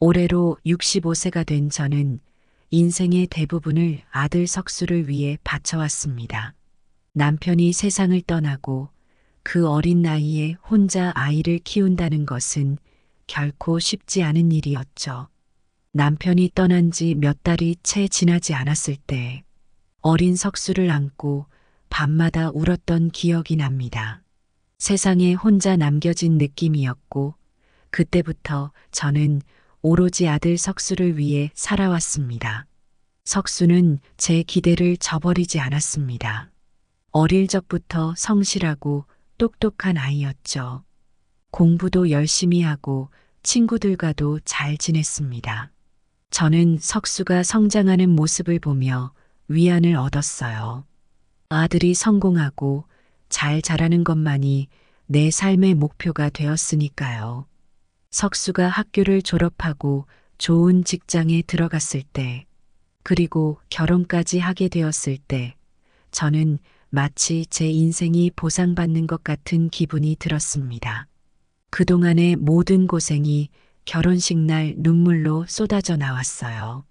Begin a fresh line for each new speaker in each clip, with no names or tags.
올해로 65세가 된 저는 인생의 대부분을 아들 석수를 위해 바쳐왔습니다. 남편이 세상을 떠나고 그 어린 나이에 혼자 아이를 키운다는 것은 결코 쉽지 않은 일이었죠. 남편이 떠난 지 몇 달이 채 지나지 않았을 때 어린 석수를 안고 밤마다 울었던 기억이 납니다. 세상에 혼자 남겨진 느낌이었고 그때부터 저는 오로지 아들 석수를 위해 살아왔습니다. 석수는 제 기대를 저버리지 않았습니다. 어릴 적부터 성실하고 똑똑한 아이였죠. 공부도 열심히 하고 친구들과도 잘 지냈습니다. 저는 석수가 성장하는 모습을 보며 위안을 얻었어요. 아들이 성공하고 잘 자라는 것만이 내 삶의 목표가 되었으니까요. 석수가 학교를 졸업하고 좋은 직장에 들어갔을 때, 그리고 결혼까지 하게 되었을 때, 저는 마치 제 인생이 보상받는 것 같은 기분이 들었습니다. 그동안의 모든 고생이 결혼식 날 눈물로 쏟아져 나왔어요.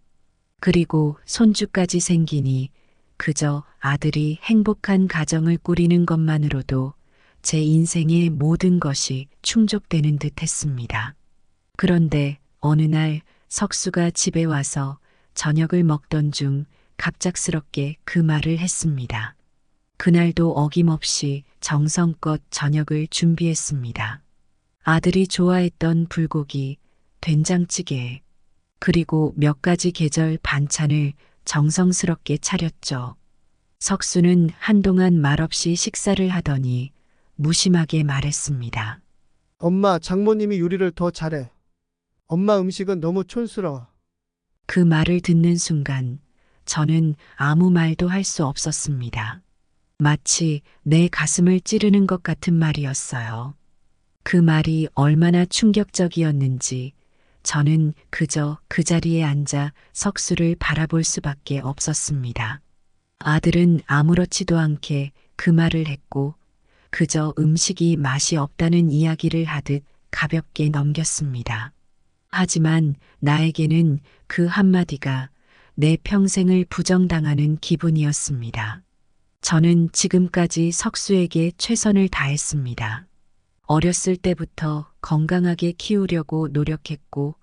그리고 손주까지 생기니 그저 아들이 행복한 가정을 꾸리는 것만으로도 제 인생의 모든 것이 충족되는 듯 했습니다. 그런데 어느 날 석수가 집에 와서 저녁을 먹던 중 갑작스럽게 그 말을 했습니다. 그날도 어김없이 정성껏 저녁을 준비했습니다. 아들이 좋아했던 불고기, 된장찌개, 그리고 몇 가지 계절 반찬을 정성스럽게 차렸죠. 석수는 한동안 말없이 식사를 하더니 무심하게 말했습니다.
엄마, 장모님이 요리를 더 잘해. 엄마 음식은 너무 촌스러워.
그 말을 듣는 순간 저는 아무 말도 할 수 없었습니다. 마치 내 가슴을 찌르는 것 같은 말이었어요. 그 말이 얼마나 충격적이었는지 저는 그저 그 자리에 앉아 석수를 바라볼 수밖에 없었습니다. 아들은 아무렇지도 않게 그 말을 했고 그저 음식이 맛이 없다는 이야기를 하듯 가볍게 넘겼습니다. 하지만 나에게는 그 한마디가 내 평생을 부정당하는 기분이었습니다. 저는 지금까지 석수에게 최선을 다했습니다. 어렸을 때부터 건강하게 키우려고 노력했고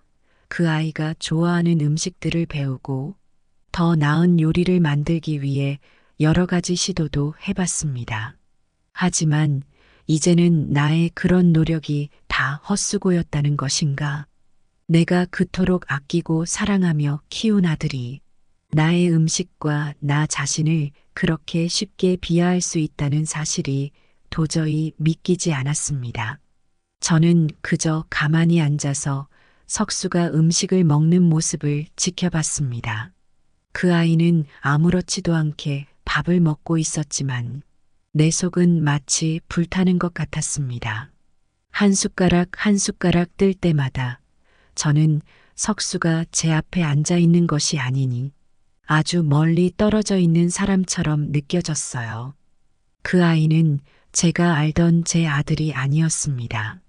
그 아이가 좋아하는 음식들을 배우고 더 나은 요리를 만들기 위해 여러 가지 시도도 해봤습니다. 하지만 이제는 나의 그런 노력이 다 헛수고였다는 것인가? 내가 그토록 아끼고 사랑하며 키운 아들이 나의 음식과 나 자신을 그렇게 쉽게 비하할 수 있다는 사실이 도저히 믿기지 않았습니다. 저는 그저 가만히 앉아서 석수가 음식을 먹는 모습을 지켜봤습니다. 그 아이는 아무렇지도 않게 밥을 먹고 있었지만 내 속은 마치 불타는 것 같았습니다. 한 숟가락 한 숟가락 뜰 때마다 저는 석수가 제 앞에 앉아 있는 것이 아니니 아주 멀리 떨어져 있는 사람처럼 느껴졌어요. 그 아이는 제가 알던 제 아들이 아니었습니다.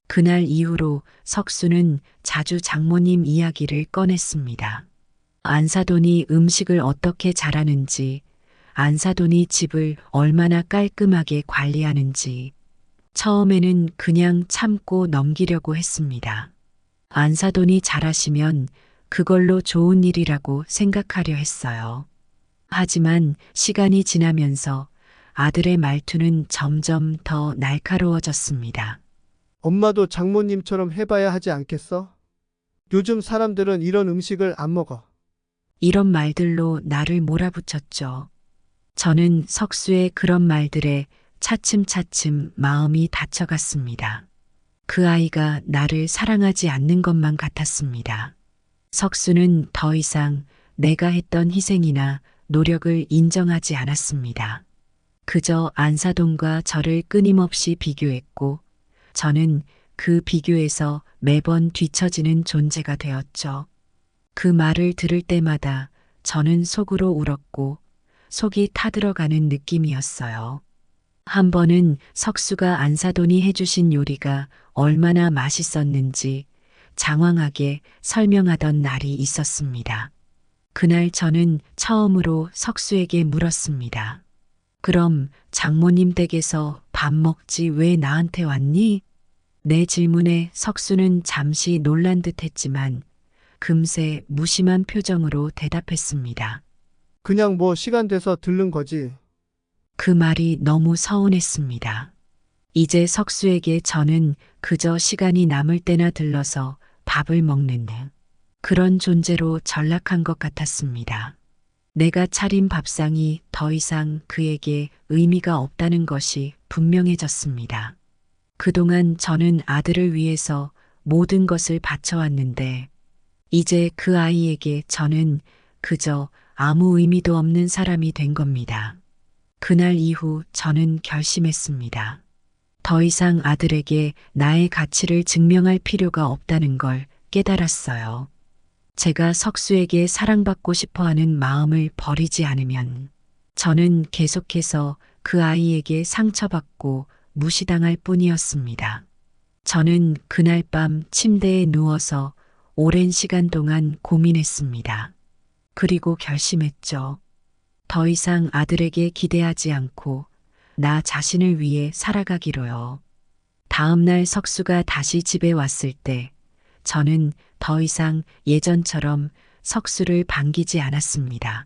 그날 이후로 석수는 자주 장모님 이야기를 꺼냈습니다. 안사돈이 음식을 어떻게 잘하는지, 안사돈이 집을 얼마나 깔끔하게 관리하는지, 처음에는 그냥 참고 넘기려고 했습니다. 안사돈이 잘하시면 그걸로 좋은 일이라고 생각하려 했어요. 하지만 시간이 지나면서 아들의 말투는 점점 더 날카로워졌습니다.
엄마도 장모님처럼 해봐야 하지 않겠어? 요즘 사람들은 이런 음식을 안 먹어.
이런 말들로 나를 몰아붙였죠. 저는 석수의 그런 말들에 차츰차츰 마음이 다쳐갔습니다. 그 아이가 나를 사랑하지 않는 것만 같았습니다. 석수는 더 이상 내가 했던 희생이나 노력을 인정하지 않았습니다. 그저 안사돈과 저를 끊임없이 비교했고 저는 그 비교에서 매번 뒤처지는 존재가 되었죠. 그 말을 들을 때마다 저는 속으로 울었고 속이 타들어가는 느낌이었어요. 한 번은 석수가 안사돈이 해주신 요리가 얼마나 맛있었는지 장황하게 설명하던 날이 있었습니다. 그날 저는 처음으로 석수에게 물었습니다. 그럼 장모님 댁에서 밥 먹지 왜 나한테 왔니? 내 질문에 석수는 잠시 놀란 듯 했지만 금세 무심한 표정으로 대답했습니다.
그냥 뭐 시간 돼서 들른 거지.
그 말이 너무 서운했습니다. 이제 석수에게 저는 그저 시간이 남을 때나 들러서 밥을 먹는 그런 존재로 전락한 것 같았습니다. 내가 차린 밥상이 더 이상 그에게 의미가 없다는 것이 분명해졌습니다. 그동안 저는 아들을 위해서 모든 것을 바쳐왔는데 이제 그 아이에게 저는 그저 아무 의미도 없는 사람이 된 겁니다. 그날 이후 저는 결심했습니다. 더 이상 아들에게 나의 가치를 증명할 필요가 없다는 걸 깨달았어요. 제가 석수에게 사랑받고 싶어 하는 마음을 버리지 않으면 저는 계속해서 그 아이에게 상처받고 무시당할 뿐이었습니다. 저는 그날 밤 침대에 누워서 오랜 시간 동안 고민했습니다. 그리고 결심했죠. 더 이상 아들에게 기대하지 않고 나 자신을 위해 살아가기로요. 다음 날 석수가 다시 집에 왔을 때 저는 더 이상 예전처럼 석수를 반기지 않았습니다.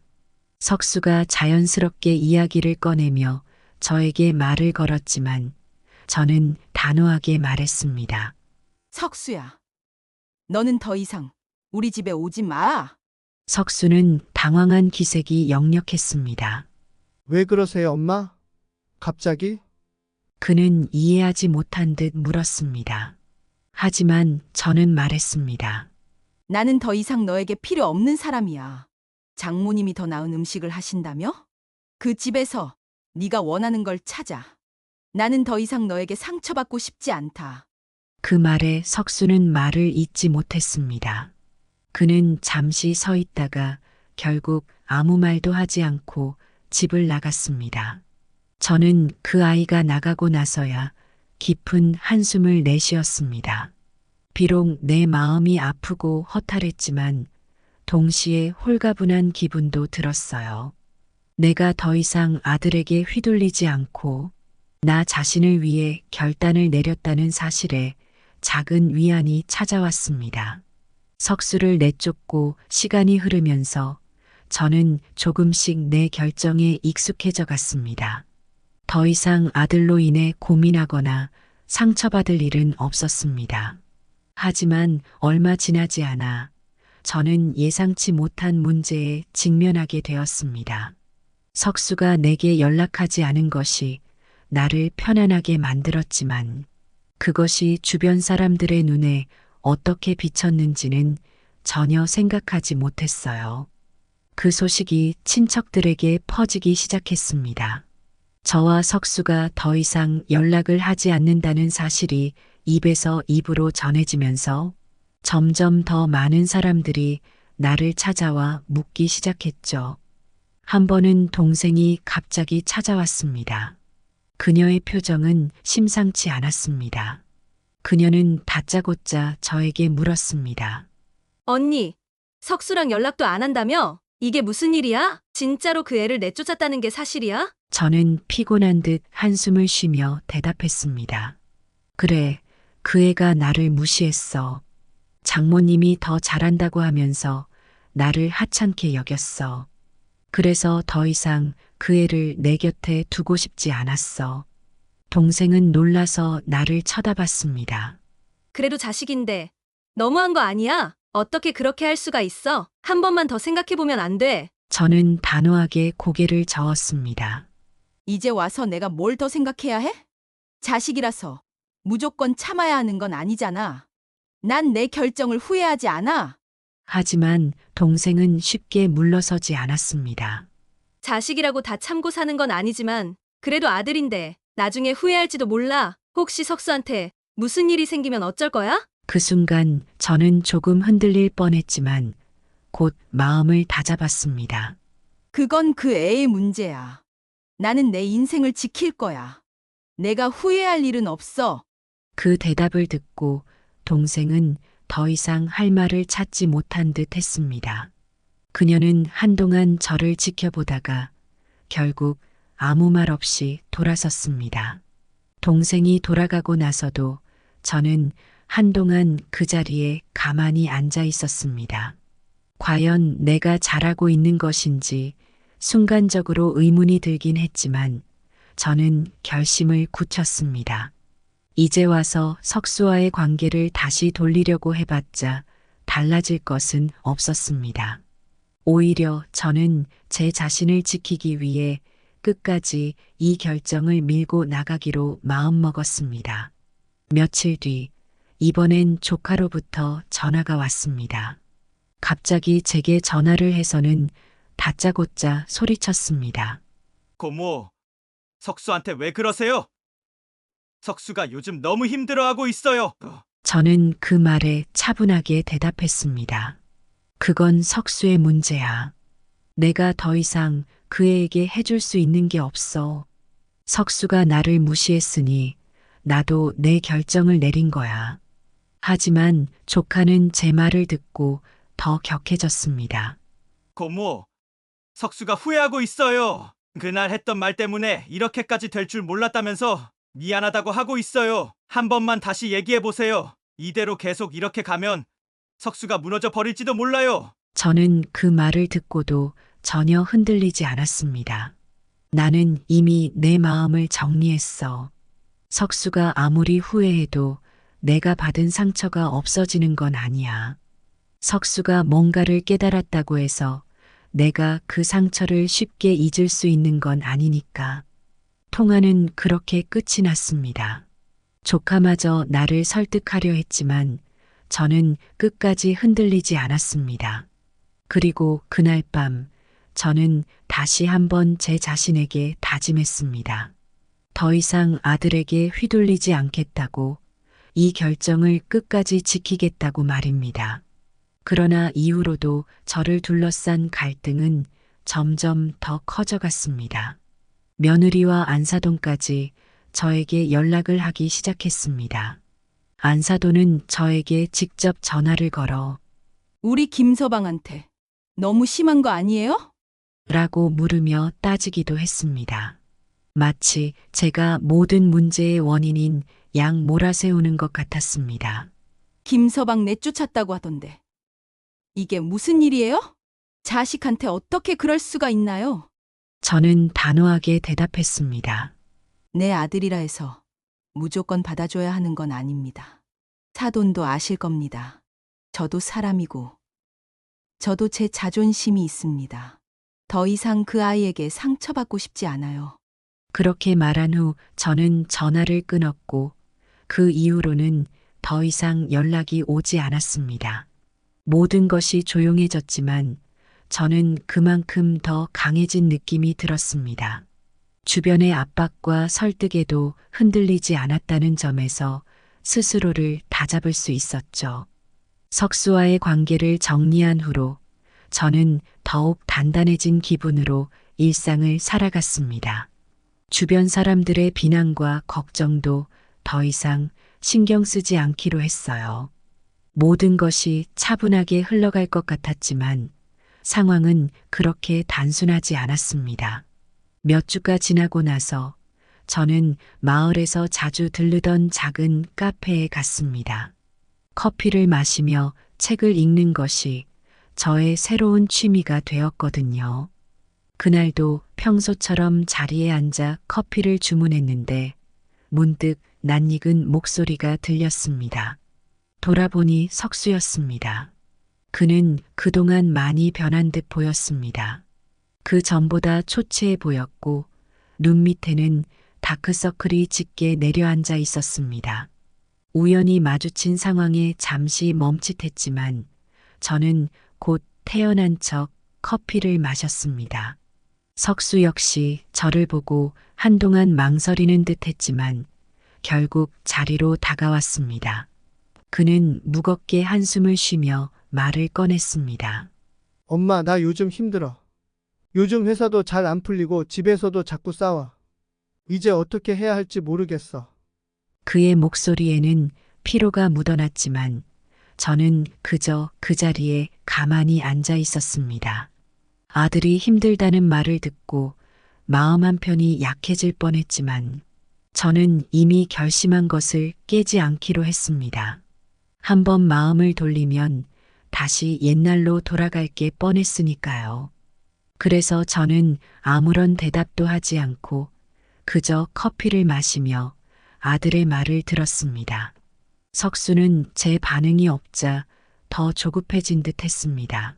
석수가 자연스럽게 이야기를 꺼내며 저에게 말을 걸었지만 저는 단호하게 말했습니다.
석수야, 너는 더 이상 우리 집에 오지 마.
석수는 당황한 기색이 역력했습니다.
왜 그러세요, 엄마? 갑자기?
그는 이해하지 못한 듯 물었습니다. 하지만 저는 말했습니다.
나는 더 이상 너에게 필요 없는 사람이야. 장모님이 더 나은 음식을 하신다며? 그 집에서 네가 원하는 걸 찾아. 나는 더 이상 너에게 상처받고 싶지 않다.
그 말에 석수는 말을 잇지 못했습니다. 그는 잠시 서 있다가 결국 아무 말도 하지 않고 집을 나갔습니다. 저는 그 아이가 나가고 나서야 깊은 한숨을 내쉬었습니다. 비록 내 마음이 아프고 허탈했지만 동시에 홀가분한 기분도 들었어요. 내가 더 이상 아들에게 휘둘리지 않고 나 자신을 위해 결단을 내렸다는 사실에 작은 위안이 찾아왔습니다. 석수를 내쫓고 시간이 흐르면서 저는 조금씩 내 결정에 익숙해져 갔습니다. 더 이상 아들로 인해 고민하거나 상처받을 일은 없었습니다. 하지만 얼마 지나지 않아 저는 예상치 못한 문제에 직면하게 되었습니다. 석수가 내게 연락하지 않은 것이 나를 편안하게 만들었지만 그것이 주변 사람들의 눈에 어떻게 비쳤는지는 전혀 생각하지 못했어요. 그 소식이 친척들에게 퍼지기 시작했습니다. 저와 석수가 더 이상 연락을 하지 않는다는 사실이 입에서 입으로 전해지면서 점점 더 많은 사람들이 나를 찾아와 묻기 시작했죠. 한 번은 동생이 갑자기 찾아왔습니다. 그녀의 표정은 심상치 않았습니다. 그녀는 다짜고짜 저에게 물었습니다.
언니, 석수랑 연락도 안 한다며? 이게 무슨 일이야? 진짜로 그 애를 내쫓았다는 게 사실이야?
저는 피곤한 듯 한숨을 쉬며 대답했습니다. 그래, 그 애가 나를 무시했어. 장모님이 더 잘한다고 하면서 나를 하찮게 여겼어. 그래서 더 이상 그 애를 내 곁에 두고 싶지 않았어. 동생은 놀라서 나를 쳐다봤습니다.
그래도 자식인데 너무한 거 아니야? 어떻게 그렇게 할 수가 있어? 한 번만 더 생각해보면 안 돼.
저는 단호하게 고개를 저었습니다.
이제 와서 내가 뭘 더 생각해야 해? 자식이라서 무조건 참아야 하는 건 아니잖아. 난 내 결정을 후회하지 않아.
하지만 동생은 쉽게 물러서지 않았습니다.
자식이라고 다 참고 사는 건 아니지만 그래도 아들인데 나중에 후회할지도 몰라. 혹시 석수한테 무슨 일이 생기면 어쩔 거야?
그 순간 저는 조금 흔들릴 뻔했지만 곧 마음을 다잡았습니다.
그건 그 애의 문제야. 나는 내 인생을 지킬 거야. 내가 후회할 일은 없어.
그 대답을 듣고 동생은 더 이상 할 말을 찾지 못한 듯 했습니다. 그녀는 한동안 저를 지켜보다가 결국 아무 말 없이 돌아섰습니다. 동생이 돌아가고 나서도 저는 한동안 그 자리에 가만히 앉아 있었습니다. 과연 내가 잘하고 있는 것인지 순간적으로 의문이 들긴 했지만 저는 결심을 굳혔습니다. 이제 와서 석수와의 관계를 다시 돌리려고 해봤자 달라질 것은 없었습니다. 오히려 저는 제 자신을 지키기 위해 끝까지 이 결정을 밀고 나가기로 마음먹었습니다. 며칠 뒤, 이번엔 조카로부터 전화가 왔습니다. 갑자기 제게 전화를 해서는 다짜고짜 소리쳤습니다.
고모, 석수한테 왜 그러세요? 석수가 요즘 너무 힘들어하고 있어요.
저는 그 말에 차분하게 대답했습니다. 그건 석수의 문제야. 내가 더 이상 그 애에게 해줄 수 있는 게 없어. 석수가 나를 무시했으니 나도 내 결정을 내린 거야. 하지만 조카는 제 말을 듣고 더 격해졌습니다.
고모, 석수가 후회하고 있어요. 그날 했던 말 때문에 이렇게까지 될 줄 몰랐다면서 미안하다고 하고 있어요. 한 번만 다시 얘기해 보세요. 이대로 계속 이렇게 가면 석수가 무너져 버릴지도 몰라요.
저는 그 말을 듣고도 전혀 흔들리지 않았습니다. 나는 이미 내 마음을 정리했어. 석수가 아무리 후회해도 내가 받은 상처가 없어지는 건 아니야. 석수가 뭔가를 깨달았다고 해서 내가 그 상처를 쉽게 잊을 수 있는 건 아니니까. 통화는 그렇게 끝이 났습니다. 조카마저 나를 설득하려 했지만 저는 끝까지 흔들리지 않았습니다. 그리고 그날 밤 저는 다시 한번 제 자신에게 다짐했습니다. 더 이상 아들에게 휘둘리지 않겠다고, 이 결정을 끝까지 지키겠다고 말입니다. 그러나 이후로도 저를 둘러싼 갈등은 점점 더 커져갔습니다. 며느리와 안사돈까지 저에게 연락을 하기 시작했습니다. 안사돈은 저에게 직접 전화를 걸어
우리 김서방한테 너무 심한 거 아니에요?
라고 물으며 따지기도 했습니다. 마치 제가 모든 문제의 원인인 양 몰아세우는 것 같았습니다.
김서방 내쫓았다고 하던데. 이게 무슨 일이에요? 자식한테 어떻게 그럴 수가 있나요?
저는 단호하게 대답했습니다.
내 아들이라 해서 무조건 받아줘야 하는 건 아닙니다. 사돈도 아실 겁니다. 저도 사람이고, 저도 제 자존심이 있습니다. 더 이상 그 아이에게 상처받고 싶지 않아요.
그렇게 말한 후 저는 전화를 끊었고 그 이후로는 더 이상 연락이 오지 않았습니다. 모든 것이 조용해졌지만 저는 그만큼 더 강해진 느낌이 들었습니다. 주변의 압박과 설득에도 흔들리지 않았다는 점에서 스스로를 다잡을 수 있었죠. 석수와의 관계를 정리한 후로 저는 더욱 단단해진 기분으로 일상을 살아갔습니다. 주변 사람들의 비난과 걱정도 더 이상 신경 쓰지 않기로 했어요. 모든 것이 차분하게 흘러갈 것 같았지만 상황은 그렇게 단순하지 않았습니다. 몇 주가 지나고 나서 저는 마을에서 자주 들르던 작은 카페에 갔습니다. 커피를 마시며 책을 읽는 것이 저의 새로운 취미가 되었거든요. 그날도 평소처럼 자리에 앉아 커피를 주문했는데 문득 낯익은 목소리가 들렸습니다. 돌아보니 석수였습니다. 그는 그동안 많이 변한 듯 보였습니다. 그 전보다 초췌해 보였고 눈 밑에는 다크서클이 짙게 내려앉아 있었습니다. 우연히 마주친 상황에 잠시 멈칫했지만 저는 곧 태연한 척 커피를 마셨습니다. 석수 역시 저를 보고 한동안 망설이는 듯 했지만 결국 자리로 다가왔습니다. 그는 무겁게 한숨을 쉬며 말을 꺼냈습니다.
엄마, 나 요즘 힘들어. 요즘 회사도 잘 안 풀리고 집에서도 자꾸 싸워. 이제 어떻게 해야 할지 모르겠어.
그의 목소리에는 피로가 묻어났지만 저는 그저 그 자리에 가만히 앉아 있었습니다. 아들이 힘들다는 말을 듣고 마음 한편이 약해질 뻔했지만 저는 이미 결심한 것을 깨지 않기로 했습니다. 한번 마음을 돌리면 다시 옛날로 돌아갈 게 뻔했으니까요. 그래서 저는 아무런 대답도 하지 않고 그저 커피를 마시며 아들의 말을 들었습니다. 석수는 제 반응이 없자 더 조급해진 듯 했습니다.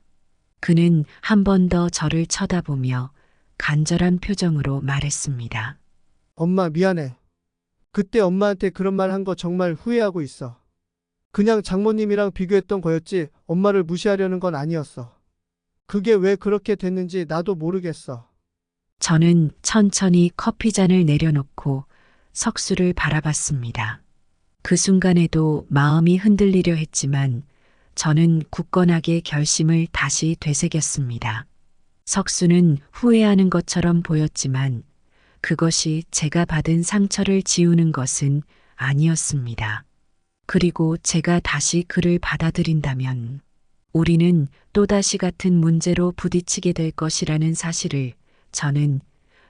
그는 한 번 더 저를 쳐다보며 간절한 표정으로 말했습니다.
엄마 미안해. 그때 엄마한테 그런 말 한 거 정말 후회하고 있어. 그냥 장모님이랑 비교했던 거였지 엄마를 무시하려는 건 아니었어. 그게 왜 그렇게 됐는지 나도 모르겠어.
저는 천천히 커피잔을 내려놓고 석수를 바라봤습니다. 그 순간에도 마음이 흔들리려 했지만 저는 굳건하게 결심을 다시 되새겼습니다. 석수는 후회하는 것처럼 보였지만 그것이 제가 받은 상처를 지우는 것은 아니었습니다. 그리고 제가 다시 그를 받아들인다면 우리는 또다시 같은 문제로 부딪히게 될 것이라는 사실을 저는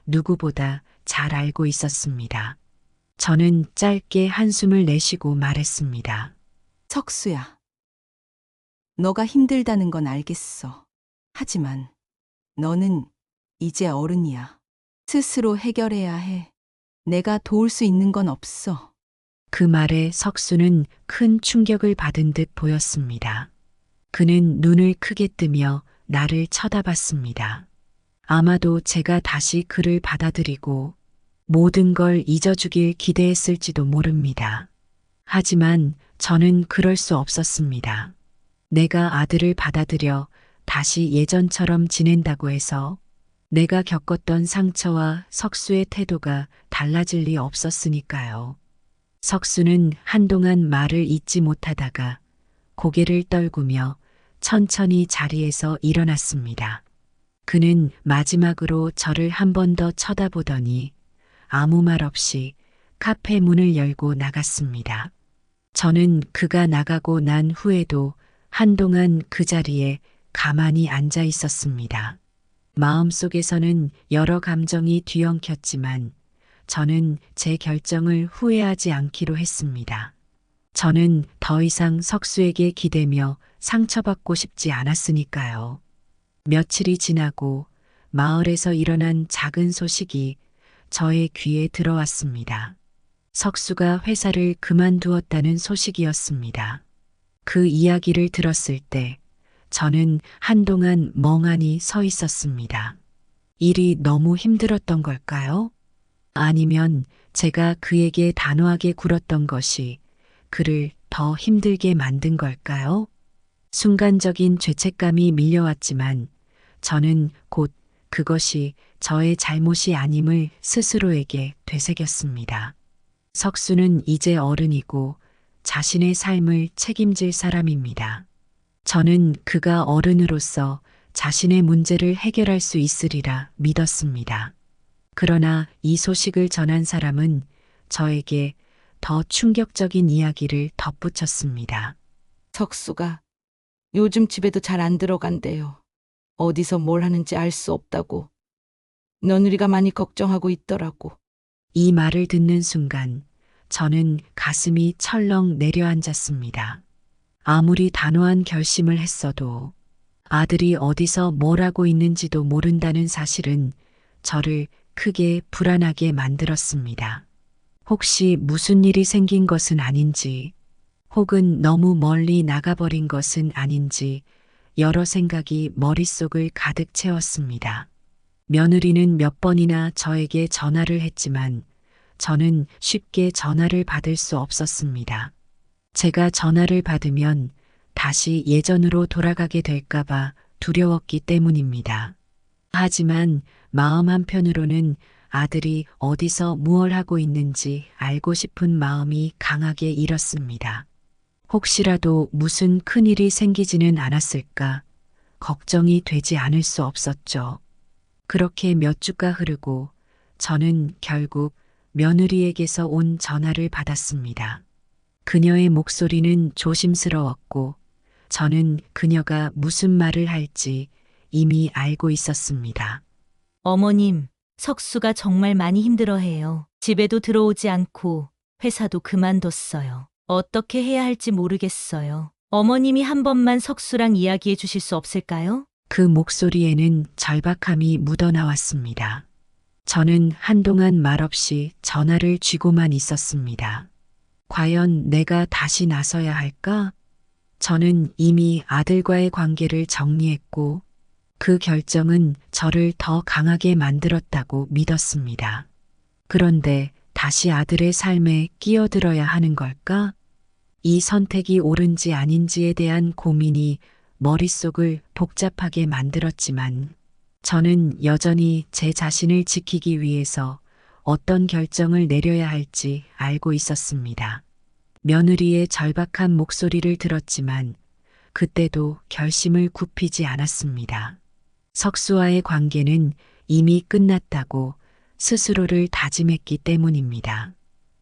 누구보다 잘 알고 있었습니다. 저는 짧게 한숨을 내쉬고 말했습니다.
석수야. 너가 힘들다는 건 알겠어. 하지만 너는 이제 어른이야. 스스로 해결해야 해. 내가 도울 수 있는 건 없어.
그 말에 석수는 큰 충격을 받은 듯 보였습니다. 그는 눈을 크게 뜨며 나를 쳐다봤습니다. 아마도 제가 다시 그를 받아들이고 모든 걸 잊어주길 기대했을지도 모릅니다. 하지만 저는 그럴 수 없었습니다. 내가 아들을 받아들여 다시 예전처럼 지낸다고 해서 내가 겪었던 상처와 석수의 태도가 달라질 리 없었으니까요. 석수는 한동안 말을 잇지 못하다가 고개를 떨구며 천천히 자리에서 일어났습니다. 그는 마지막으로 저를 한 번 더 쳐다보더니 아무 말 없이 카페 문을 열고 나갔습니다. 저는 그가 나가고 난 후에도 한동안 그 자리에 가만히 앉아 있었습니다. 마음속에서는 여러 감정이 뒤엉켰지만 저는 제 결정을 후회하지 않기로 했습니다. 저는 더 이상 석수에게 기대며 상처받고 싶지 않았으니까요. 며칠이 지나고 마을에서 일어난 작은 소식이 저의 귀에 들어왔습니다. 석수가 회사를 그만두었다는 소식이었습니다. 그 이야기를 들었을 때 저는 한동안 멍하니 서 있었습니다. 일이 너무 힘들었던 걸까요? 아니면 제가 그에게 단호하게 굴었던 것이 그를 더 힘들게 만든 걸까요? 순간적인 죄책감이 밀려왔지만 저는 곧 그것이 저의 잘못이 아님을 스스로에게 되새겼습니다. 석수는 이제 어른이고 자신의 삶을 책임질 사람입니다. 저는 그가 어른으로서 자신의 문제를 해결할 수 있으리라 믿었습니다. 그러나 이 소식을 전한 사람은 저에게 더 충격적인 이야기를 덧붙였습니다.
석수가 요즘 집에도 잘 안 들어간대요. 어디서 뭘 하는지 알 수 없다고. 며느리가 많이 걱정하고 있더라고.
이 말을 듣는 순간 저는 가슴이 철렁 내려앉았습니다. 아무리 단호한 결심을 했어도 아들이 어디서 뭘 하고 있는지도 모른다는 사실은 저를 크게 불안하게 만들었습니다. 혹시 무슨 일이 생긴 것은 아닌지, 혹은 너무 멀리 나가버린 것은 아닌지 여러 생각이 머릿속을 가득 채웠습니다. 며느리는 몇 번이나 저에게 전화를 했지만 저는 쉽게 전화를 받을 수 없었습니다. 제가 전화를 받으면 다시 예전으로 돌아가게 될까봐 두려웠기 때문입니다. 하지만 마음 한편으로는 아들이 어디서 무얼 하고 있는지 알고 싶은 마음이 강하게 일었습니다. 혹시라도 무슨 큰일이 생기지는 않았을까 걱정이 되지 않을 수 없었죠. 그렇게 몇 주가 흐르고 저는 결국 며느리에게서 온 전화를 받았습니다. 그녀의 목소리는 조심스러웠고 저는 그녀가 무슨 말을 할지 이미 알고 있었습니다.
어머님, 석수가 정말 많이 힘들어해요. 집에도 들어오지 않고 회사도 그만뒀어요. 어떻게 해야 할지 모르겠어요. 어머님이 한 번만 석수랑 이야기해 주실 수 없을까요?
그 목소리에는 절박함이 묻어나왔습니다. 저는 한동안 말없이 전화를 쥐고만 있었습니다. 과연 내가 다시 나서야 할까? 저는 이미 아들과의 관계를 정리했고 그 결정은 저를 더 강하게 만들었다고 믿었습니다. 그런데 다시 아들의 삶에 끼어들어야 하는 걸까? 이 선택이 옳은지 아닌지에 대한 고민이 머릿속을 복잡하게 만들었지만 저는 여전히 제 자신을 지키기 위해서 어떤 결정을 내려야 할지 알고 있었습니다. 며느리의 절박한 목소리를 들었지만 그때도 결심을 굽히지 않았습니다. 석수와의 관계는 이미 끝났다고 스스로를 다짐했기 때문입니다.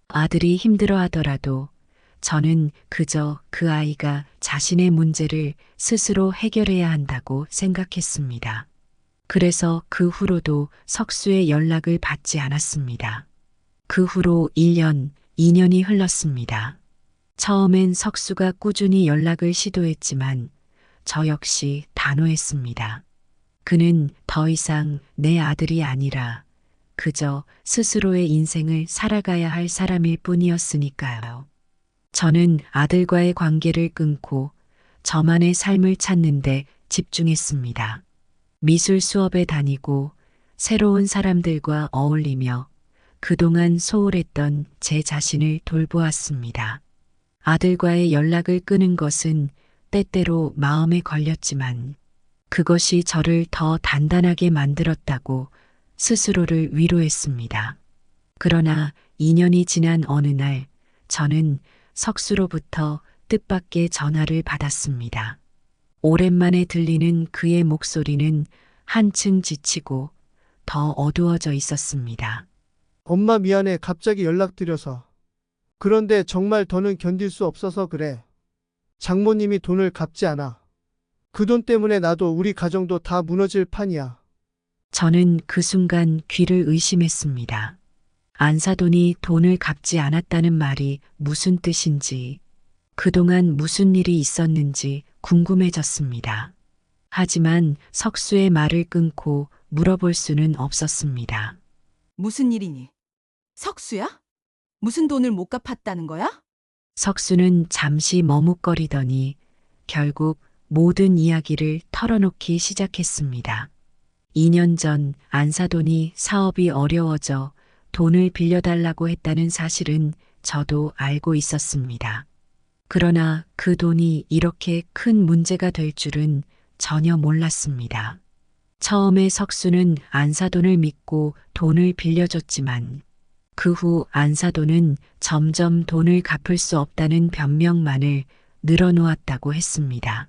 아들이 힘들어하더라도 저는 그저 그 아이가 자신의 문제를 스스로 해결해야 한다고 생각했습니다. 그래서 그 후로도 석수의 연락을 받지 않았습니다. 그 후로 1년, 2년이 흘렀습니다. 처음엔 석수가 꾸준히 연락을 시도했지만 저 역시 단호했습니다. 그는 더 이상 내 아들이 아니라 그저 스스로의 인생을 살아가야 할 사람일 뿐이었으니까요. 저는 아들과의 관계를 끊고 저만의 삶을 찾는데 집중했습니다. 미술 수업에 다니고 새로운 사람들과 어울리며 그동안 소홀했던 제 자신을 돌보았습니다. 아들과의 연락을 끊은 것은 때때로 마음에 걸렸지만 그것이 저를 더 단단하게 만들었다고 스스로를 위로했습니다. 그러나 2년이 지난 어느 날 저는 석수로부터 뜻밖의 전화를 받았습니다. 오랜만에 들리는 그의 목소리는 한층 지치고 더 어두워져 있었습니다.
엄마 미안해. 갑자기 연락드려서. 그런데 정말 더는 견딜 수 없어서 그래. 장모님이 돈을 갚지 않아. 그 돈 때문에 나도 우리 가정도 다 무너질 판이야.
저는 그 순간 귀를 의심했습니다. 안사돈이 돈을 갚지 않았다는 말이 무슨 뜻인지, 그동안 무슨 일이 있었는지 궁금해졌습니다. 하지만 석수의 말을 끊고 물어볼 수는 없었습니다.
무슨 일이니? 석수야? 무슨 돈을 못 갚았다는 거야?
석수는 잠시 머뭇거리더니 결국 모든 이야기를 털어놓기 시작했습니다. 2년 전 안사돈이 사업이 어려워져 돈을 빌려달라고 했다는 사실은 저도 알고 있었습니다. 그러나 그 돈이 이렇게 큰 문제가 될 줄은 전혀 몰랐습니다. 처음에 석수는 안사돈을 믿고 돈을 빌려줬지만 그 후 안사돈은 점점 돈을 갚을 수 없다는 변명만을 늘어놓았다고 했습니다.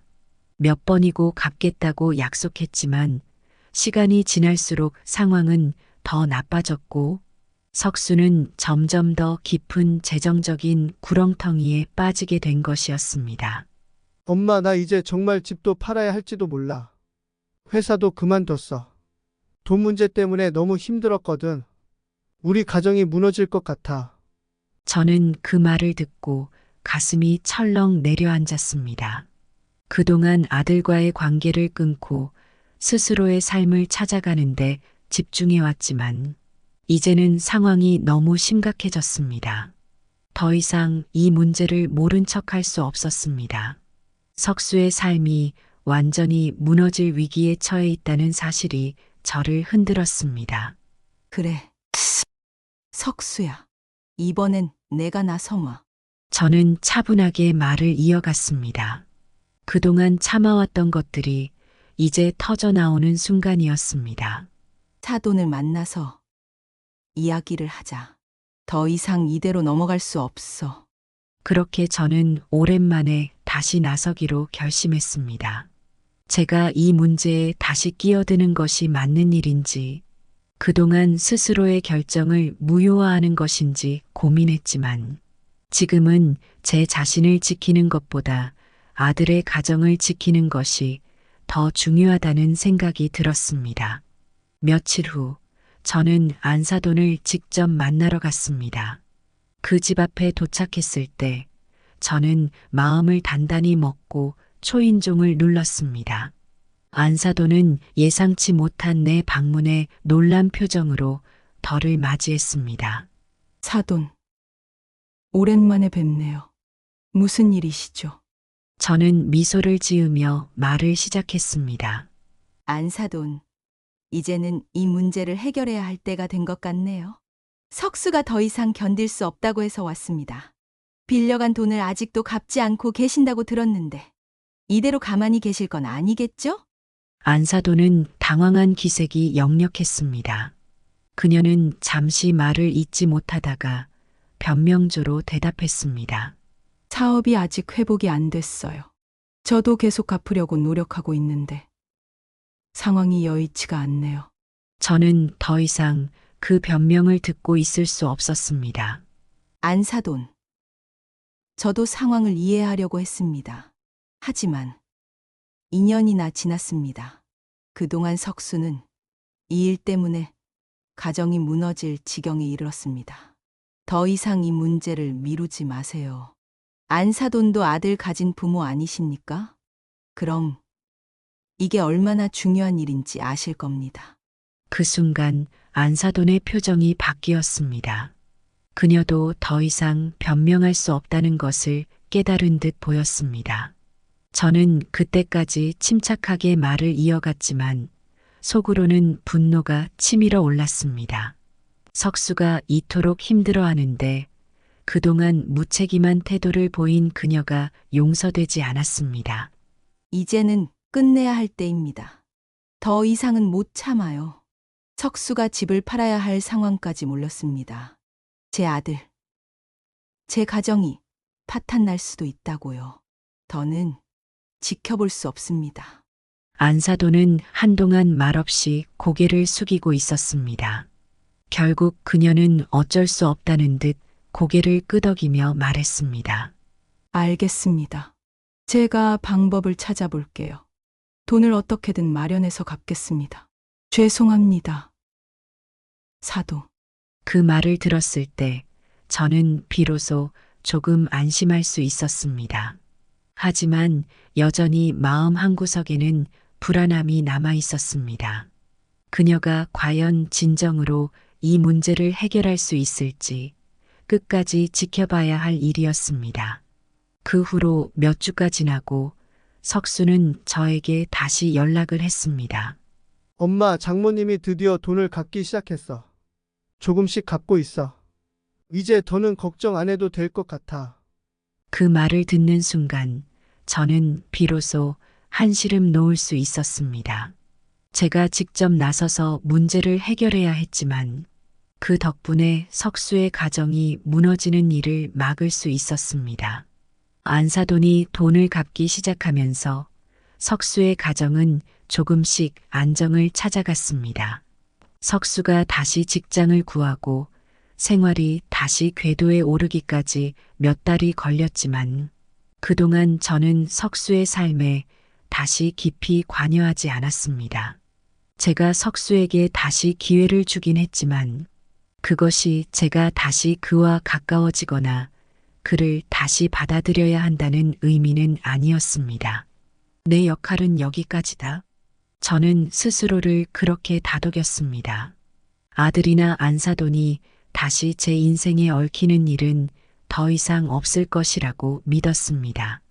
몇 번이고 갚겠다고 약속했지만 시간이 지날수록 상황은 더 나빠졌고 석수는 점점 더 깊은 재정적인 구렁텅이에 빠지게 된 것이었습니다.
엄마, 나 이제 정말 집도 팔아야 할지도 몰라. 회사도 그만뒀어. 돈 문제 때문에 너무 힘들었거든. 우리 가정이 무너질 것 같아.
저는 그 말을 듣고 가슴이 철렁 내려앉았습니다. 그동안 아들과의 관계를 끊고 스스로의 삶을 찾아가는데 집중해왔지만 이제는 상황이 너무 심각해졌습니다. 더 이상 이 문제를 모른 척할 수 없었습니다. 석수의 삶이 완전히 무너질 위기에 처해 있다는 사실이 저를 흔들었습니다.
그래. 석수야. 이번엔 내가 나서마.
저는 차분하게 말을 이어갔습니다. 그동안 참아왔던 것들이 이제 터져나오는 순간이었습니다.
사돈을 만나서 이야기를 하자. 더 이상 이대로 넘어갈 수 없어.
그렇게 저는 오랜만에 다시 나서기로 결심했습니다. 제가 이 문제에 다시 끼어드는 것이 맞는 일인지, 그동안 스스로의 결정을 무효화하는 것인지 고민했지만, 지금은 제 자신을 지키는 것보다 아들의 가정을 지키는 것이 더 중요하다는 생각이 들었습니다. 며칠 후 저는 안사돈을 직접 만나러 갔습니다. 그 집 앞에 도착했을 때 저는 마음을 단단히 먹고 초인종을 눌렀습니다. 안사돈은 예상치 못한 내 방문에 놀란 표정으로 저를 맞이했습니다.
사돈, 오랜만에 뵙네요. 무슨 일이시죠?
저는 미소를 지으며 말을 시작했습니다.
안사돈, 이제는 이 문제를 해결해야 할 때가 된 것 같네요. 석수가 더 이상 견딜 수 없다고 해서 왔습니다. 빌려간 돈을 아직도 갚지 않고 계신다고 들었는데 이대로 가만히 계실 건 아니겠죠?
안사돈은 당황한 기색이 역력했습니다. 그녀는 잠시 말을 잇지 못하다가 변명조로 대답했습니다.
사업이 아직 회복이 안 됐어요. 저도 계속 갚으려고 노력하고 있는데 상황이 여의치가 않네요.
저는 더 이상 그 변명을 듣고 있을 수 없었습니다.
안사돈, 저도 상황을 이해하려고 했습니다. 하지만 2년이나 지났습니다. 그동안 석수는 이 일 때문에 가정이 무너질 지경에 이르렀습니다. 더 이상 이 문제를 미루지 마세요. 안사돈도 아들 가진 부모 아니십니까? 그럼 이게 얼마나 중요한 일인지 아실 겁니다.
그 순간 안사돈의 표정이 바뀌었습니다. 그녀도 더 이상 변명할 수 없다는 것을 깨달은 듯 보였습니다. 저는 그때까지 침착하게 말을 이어갔지만 속으로는 분노가 치밀어 올랐습니다. 석수가 이토록 힘들어하는데 그동안 무책임한 태도를 보인 그녀가 용서되지 않았습니다.
이제는 끝내야 할 때입니다. 더 이상은 못 참아요. 석수가 집을 팔아야 할 상황까지 몰렸습니다. 제 아들, 제 가정이 파탄 날 수도 있다고요. 더는 지켜볼 수 없습니다.
안사돈은 한동안 말없이 고개를 숙이고 있었습니다. 결국 그녀는 어쩔 수 없다는 듯 고개를 끄덕이며 말했습니다.
알겠습니다. 제가 방법을 찾아볼게요. 돈을 어떻게든 마련해서 갚겠습니다. 죄송합니다. 사도.
그 말을 들었을 때 저는 비로소 조금 안심할 수 있었습니다. 하지만 여전히 마음 한구석에는 불안함이 남아 있었습니다. 그녀가 과연 진정으로 이 문제를 해결할 수 있을지 끝까지 지켜봐야 할 일이었습니다. 그 후로 몇 주가 지나고 석수는 저에게 다시 연락을 했습니다.
엄마, 장모님이 드디어 돈을 갚기 시작했어. 조금씩 갚고 있어. 이제 더는 걱정 안 해도 될 것 같아.
그 말을 듣는 순간 저는 비로소 한시름 놓을 수 있었습니다. 제가 직접 나서서 문제를 해결해야 했지만 그 덕분에 석수의 가정이 무너지는 일을 막을 수 있었습니다. 안사돈이 돈을 갚기 시작하면서 석수의 가정은 조금씩 안정을 찾아갔습니다. 석수가 다시 직장을 구하고 생활이 다시 궤도에 오르기까지 몇 달이 걸렸지만 그동안 저는 석수의 삶에 다시 깊이 관여하지 않았습니다. 제가 석수에게 다시 기회를 주긴 했지만 그것이 제가 다시 그와 가까워지거나 그를 다시 받아들여야 한다는 의미는 아니었습니다. 내 역할은 여기까지다. 저는 스스로를 그렇게 다독였습니다. 아들이나 안사돈이 다시 제 인생에 얽히는 일은 더 이상 없을 것이라고 믿었습니다.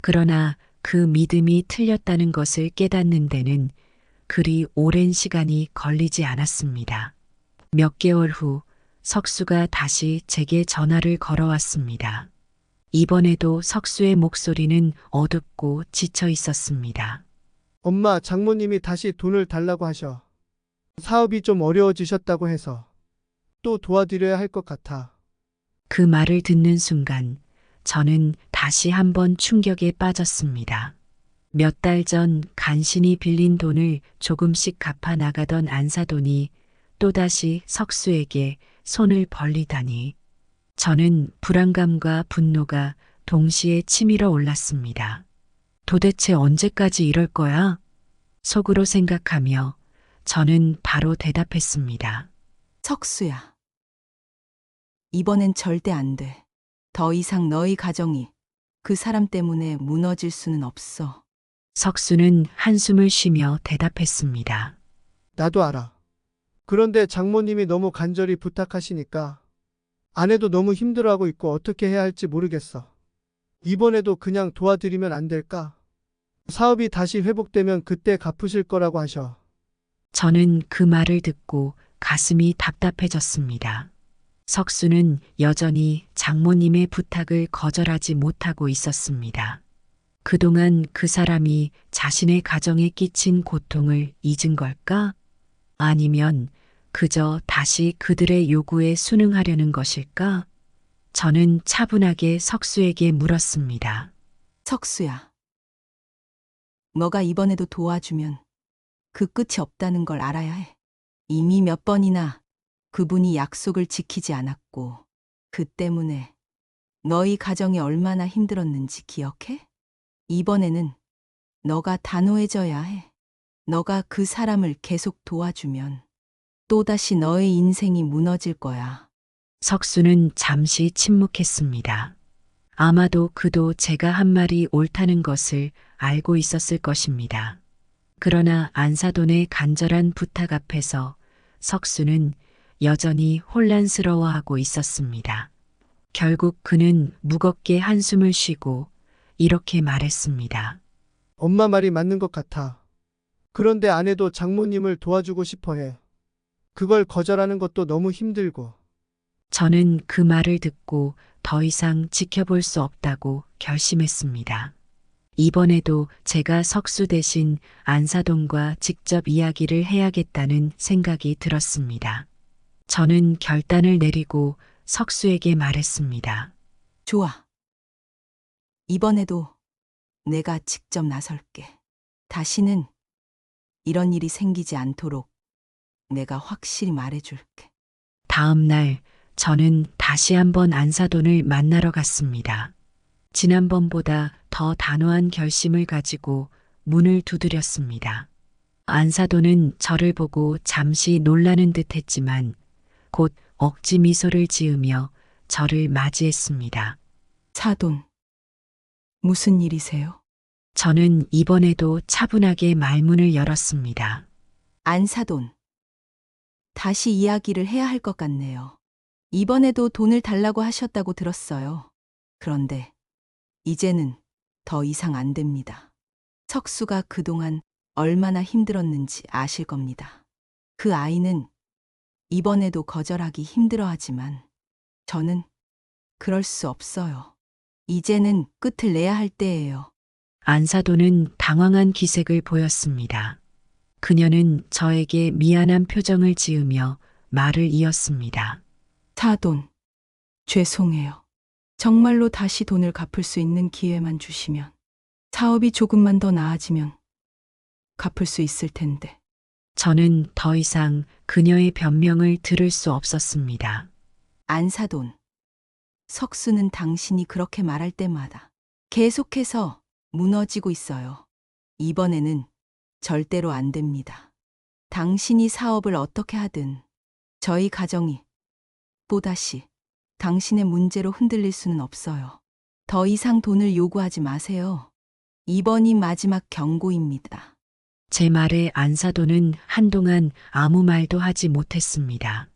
그러나 그 믿음이 틀렸다는 것을 깨닫는 데는 그리 오랜 시간이 걸리지 않았습니다. 몇 개월 후 석수가 다시 제게 전화를 걸어왔습니다. 이번에도 석수의 목소리는 어둡고 지쳐 있었습니다.
엄마, 장모님이 다시 돈을 달라고 하셔. 사업이 좀 어려워지셨다고 해서 또 도와드려야 할 것 같아.
그 말을 듣는 순간 저는 다시 한번 충격에 빠졌습니다. 몇 달 전 간신히 빌린 돈을 조금씩 갚아 나가던 안사돈이 또다시 석수에게 손을 벌리다니 저는 불안감과 분노가 동시에 치밀어 올랐습니다. 도대체 언제까지 이럴 거야? 속으로 생각하며 저는 바로 대답했습니다.
석수야. 이번엔 절대 안 돼. 더 이상 너희 가정이 그 사람 때문에 무너질 수는 없어.
석수는 한숨을 쉬며 대답했습니다.
나도 알아. 그런데 장모님이 너무 간절히 부탁하시니까 아내도 너무 힘들어하고 있고 어떻게 해야 할지 모르겠어. 이번에도 그냥 도와드리면 안 될까? 사업이 다시 회복되면 그때 갚으실 거라고 하셔.
저는 그 말을 듣고 가슴이 답답해졌습니다. 석수는 여전히 장모님의 부탁을 거절하지 못하고 있었습니다. 그동안 그 사람이 자신의 가정에 끼친 고통을 잊은 걸까? 아니면 그저 다시 그들의 요구에 순응하려는 것일까? 저는 차분하게 석수에게 물었습니다.
석수야. 너가 이번에도 도와주면 그 끝이 없다는 걸 알아야 해. 이미 몇 번이나 그분이 약속을 지키지 않았고 그 때문에 너희 가정이 얼마나 힘들었는지 기억해? 이번에는 너가 단호해져야 해. 너가 그 사람을 계속 도와주면 또다시 너의 인생이 무너질 거야.
석수는 잠시 침묵했습니다. 아마도 그도 제가 한 말이 옳다는 것을 알고 있었을 것입니다. 그러나 안사돈의 간절한 부탁 앞에서 석수는 여전히 혼란스러워하고 있었습니다. 결국 그는 무겁게 한숨을 쉬고 이렇게 말했습니다.
엄마 말이 맞는 것 같아. 그런데 아내도 장모님을 도와주고 싶어 해. 그걸 거절하는 것도 너무 힘들고.
저는 그 말을 듣고 더 이상 지켜볼 수 없다고 결심했습니다. 이번에도 제가 석수 대신 안사돈과 직접 이야기를 해야겠다는 생각이 들었습니다. 저는 결단을 내리고 석수에게 말했습니다.
좋아. 이번에도 내가 직접 나설게. 다시는 이런 일이 생기지 않도록 내가 확실히 말해줄게.
다음 날 저는 다시 한번 안사돈을 만나러 갔습니다. 지난번보다 더 단호한 결심을 가지고 문을 두드렸습니다. 안사돈은 저를 보고 잠시 놀라는 듯 했지만 곧 억지 미소를 지으며 저를 맞이했습니다.
사돈, 무슨 일이세요?
저는 이번에도 차분하게 말문을 열었습니다.
안사돈, 다시 이야기를 해야 할 것 같네요. 이번에도 돈을 달라고 하셨다고 들었어요. 그런데 이제는 더 이상 안 됩니다. 석수가 그동안 얼마나 힘들었는지 아실 겁니다. 그 아이는 이번에도 거절하기 힘들어하지만 저는 그럴 수 없어요. 이제는 끝을 내야 할 때예요.
안사돈은 당황한 기색을 보였습니다. 그녀는 저에게 미안한 표정을 지으며 말을 이었습니다.
사돈, 죄송해요. 정말로 다시 돈을 갚을 수 있는 기회만 주시면, 사업이 조금만 더 나아지면 갚을 수 있을 텐데.
저는 더 이상 그녀의 변명을 들을 수 없었습니다.
안사돈, 석수는 당신이 그렇게 말할 때마다 계속해서 무너지고 있어요. 이번에는 절대로 안 됩니다. 당신이 사업을 어떻게 하든 저희 가정이 또다시 당신의 문제로 흔들릴 수는 없어요. 더 이상 돈을 요구하지 마세요. 이번이 마지막 경고입니다.
제 말에 안사돈은 한동안 아무 말도 하지 못했습니다.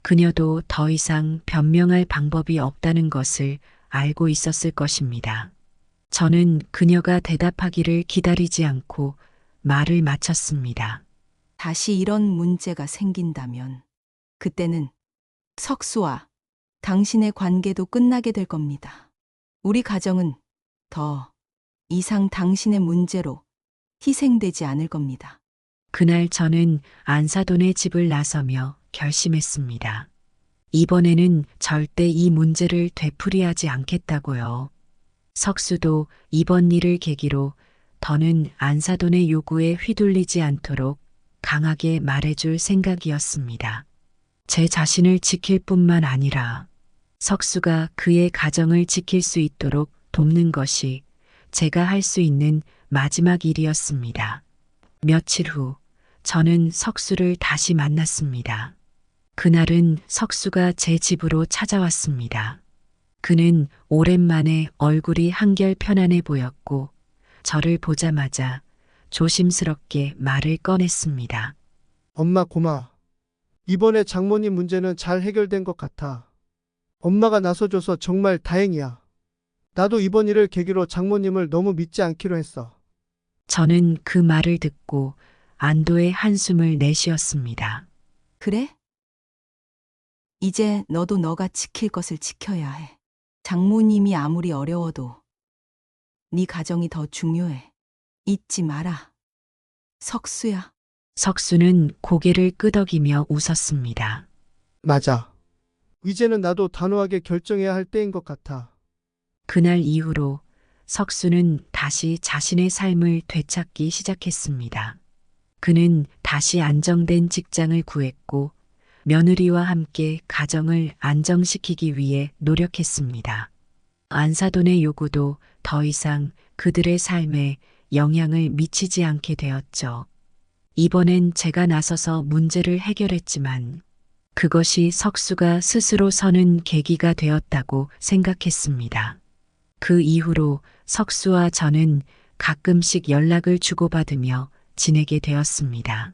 그녀도 더 이상 변명할 방법이 없다는 것을 알고 있었을 것입니다. 저는 그녀가 대답하기를 기다리지 않고 말을 마쳤습니다.
다시 이런 문제가 생긴다면 그때는 석수와 당신의 관계도 끝나게 될 겁니다. 우리 가정은 더 이상 당신의 문제로 희생되지 않을 겁니다.
그날 저는 안사돈의 집을 나서며 결심했습니다. 이번에는 절대 이 문제를 되풀이하지 않겠다고요. 석수도 이번 일을 계기로 더는 안사돈의 요구에 휘둘리지 않도록 강하게 말해줄 생각이었습니다. 제 자신을 지킬 뿐만 아니라 석수가 그의 가정을 지킬 수 있도록 돕는 것이 제가 할 수 있는 마지막 일이었습니다. 며칠 후 저는 석수를 다시 만났습니다. 그날은 석수가 제 집으로 찾아왔습니다. 그는 오랜만에 얼굴이 한결 편안해 보였고 저를 보자마자 조심스럽게 말을 꺼냈습니다.
엄마 고마워. 이번에 장모님 문제는 잘 해결된 것 같아. 엄마가 나서줘서 정말 다행이야. 나도 이번 일을 계기로 장모님을 너무 믿지 않기로 했어.
저는 그 말을 듣고 안도의 한숨을 내쉬었습니다.
그래? 이제 너도 너가 지킬 것을 지켜야 해. 장모님이 아무리 어려워도 네 가정이 더 중요해. 잊지 마라. 석수야.
석수는 고개를 끄덕이며 웃었습니다.
맞아. 이제는 나도 단호하게 결정해야 할 때인 것 같아.
그날 이후로 석수는 다시 자신의 삶을 되찾기 시작했습니다. 그는 다시 안정된 직장을 구했고 며느리와 함께 가정을 안정시키기 위해 노력했습니다. 안사돈의 요구도 더 이상 그들의 삶에 영향을 미치지 않게 되었죠. 이번엔 제가 나서서 문제를 해결했지만 그것이 석수가 스스로 서는 계기가 되었다고 생각했습니다. 그 이후로 석수와 저는 가끔씩 연락을 주고받으며 지내게 되었습니다.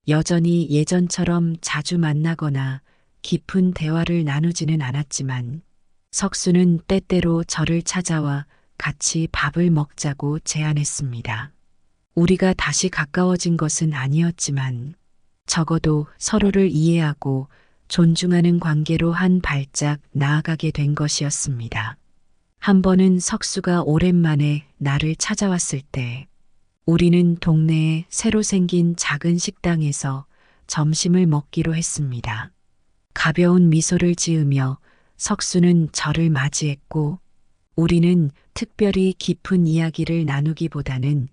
여전히 예전처럼 자주 만나거나 깊은 대화를 나누지는 않았지만 석수는 때때로 저를 찾아와 같이 밥을 먹자고 제안했습니다. 우리가 다시 가까워진 것은 아니었지만 적어도 서로를 이해하고 존중하는 관계로 한 발짝 나아가게 된 것이었습니다. 한 번은 석수가 오랜만에 나를 찾아왔을 때 우리는 동네에 새로 생긴 작은 식당에서 점심을 먹기로 했습니다. 가벼운 미소를 지으며 석수는 저를 맞이했고 우리는 특별히 깊은 이야기를 나누기보다는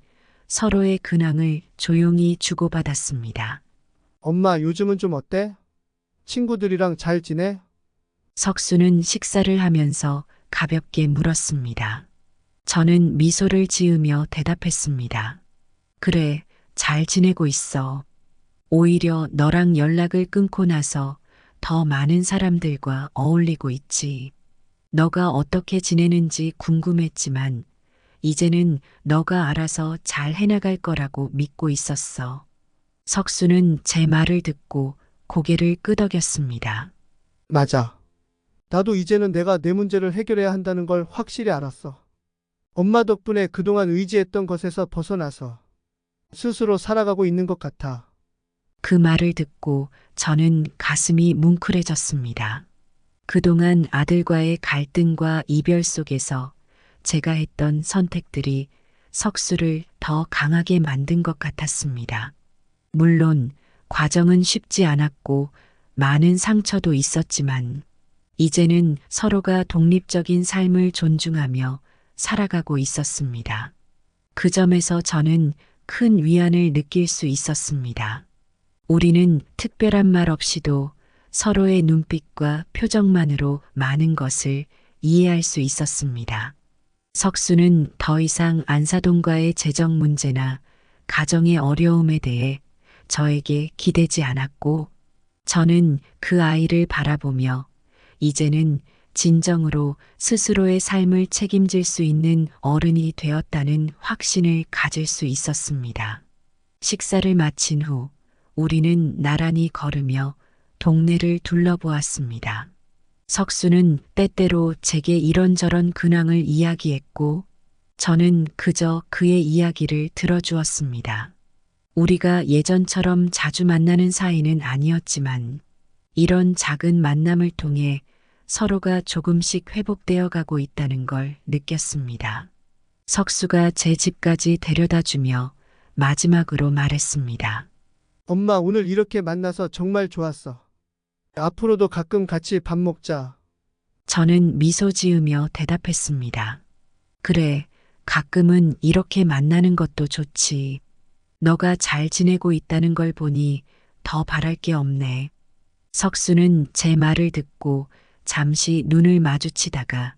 서로의 근황을 조용히 주고받았습니다.
엄마 요즘은 좀 어때? 친구들이랑 잘 지내?
석수는 식사를 하면서 가볍게 물었습니다. 저는 미소를 지으며 대답했습니다. 그래, 잘 지내고 있어. 오히려 너랑 연락을 끊고 나서 더 많은 사람들과 어울리고 있지. 너가 어떻게 지내는지 궁금했지만 이제는 너가 알아서 잘 해나갈 거라고 믿고 있었어. 석수는 제 말을 듣고 고개를 끄덕였습니다.
맞아. 나도 이제는 내가 내 문제를 해결해야 한다는 걸 확실히 알았어. 엄마 덕분에 그동안 의지했던 것에서 벗어나서 스스로 살아가고 있는 것 같아.
그 말을 듣고 저는 가슴이 뭉클해졌습니다. 그동안 아들과의 갈등과 이별 속에서 제가 했던 선택들이 석수를 더 강하게 만든 것 같았습니다. 물론 과정은 쉽지 않았고 많은 상처도 있었지만 이제는 서로가 독립적인 삶을 존중하며 살아가고 있었습니다. 그 점에서 저는 큰 위안을 느낄 수 있었습니다. 우리는 특별한 말 없이도 서로의 눈빛과 표정만으로 많은 것을 이해할 수 있었습니다. 석수는 더 이상 안사돈과의 재정 문제나 가정의 어려움에 대해 저에게 기대지 않았고 저는 그 아이를 바라보며 이제는 진정으로 스스로의 삶을 책임질 수 있는 어른이 되었다는 확신을 가질 수 있었습니다. 식사를 마친 후 우리는 나란히 걸으며 동네를 둘러보았습니다. 석수는 때때로 제게 이런저런 근황을 이야기했고 저는 그저 그의 이야기를 들어주었습니다. 우리가 예전처럼 자주 만나는 사이는 아니었지만 이런 작은 만남을 통해 서로가 조금씩 회복되어 가고 있다는 걸 느꼈습니다. 석수가 제 집까지 데려다 주며 마지막으로 말했습니다.
엄마 오늘 이렇게 만나서 정말 좋았어. 앞으로도 가끔 같이 밥 먹자.
저는 미소 지으며 대답했습니다. 그래, 가끔은 이렇게 만나는 것도 좋지. 너가 잘 지내고 있다는 걸 보니 더 바랄 게 없네. 석수는 제 말을 듣고 잠시 눈을 마주치다가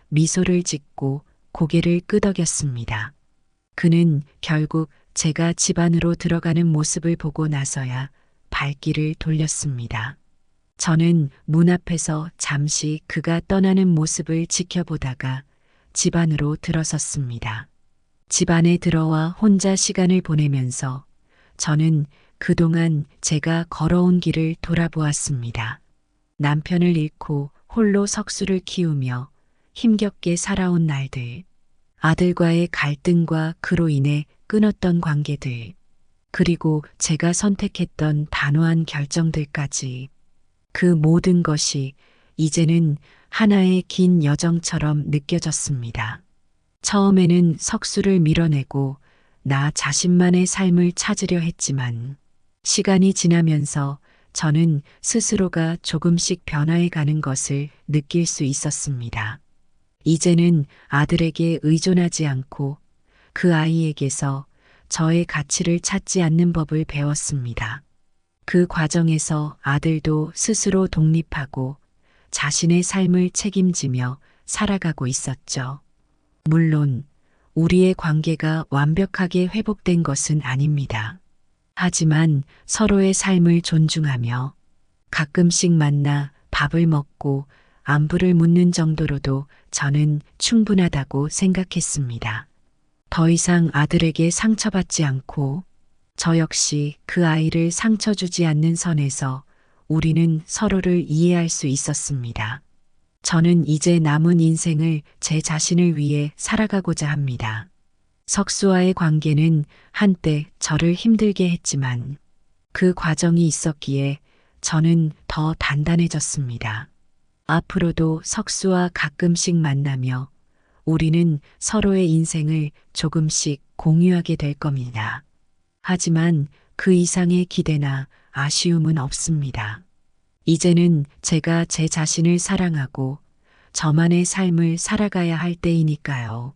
미소를 짓고 고개를 끄덕였습니다. 그는 결국 제가 집 안으로 들어가는 모습을 보고 나서야 발길을 돌렸습니다. 저는 문 앞에서 잠시 그가 떠나는 모습을 지켜보다가 집 안으로 들어섰습니다. 집 안에 들어와 혼자 시간을 보내면서 저는 그동안 제가 걸어온 길을 돌아보았습니다. 남편을 잃고 홀로 석수를 키우며 힘겹게 살아온 날들, 아들과의 갈등과 그로 인해 끊었던 관계들, 그리고 제가 선택했던 단호한 결정들까지 그 모든 것이 이제는 하나의 긴 여정처럼 느껴졌습니다. 처음에는 석수를 밀어내고 나 자신만의 삶을 찾으려 했지만 시간이 지나면서 저는 스스로가 조금씩 변화해 가는 것을 느낄 수 있었습니다. 이제는 아들에게 의존하지 않고 그 아이에게서 저의 가치를 찾지 않는 법을 배웠습니다. 그 과정에서 아들도 스스로 독립하고 자신의 삶을 책임지며 살아가고 있었죠. 물론 우리의 관계가 완벽하게 회복된 것은 아닙니다. 하지만 서로의 삶을 존중하며 가끔씩 만나 밥을 먹고 안부를 묻는 정도로도 저는 충분하다고 생각했습니다. 더 이상 아들에게 상처받지 않고 저 역시 그 아이를 상처 주지 않는 선에서 우리는 서로를 이해할 수 있었습니다. 저는 이제 남은 인생을 제 자신을 위해 살아가고자 합니다. 석수와의 관계는 한때 저를 힘들게 했지만 그 과정이 있었기에 저는 더 단단해졌습니다. 앞으로도 석수와 가끔씩 만나며 우리는 서로의 인생을 조금씩 공유하게 될 겁니다. 하지만 그 이상의 기대나 아쉬움은 없습니다. 이제는 제가 제 자신을 사랑하고 저만의 삶을 살아가야 할 때이니까요.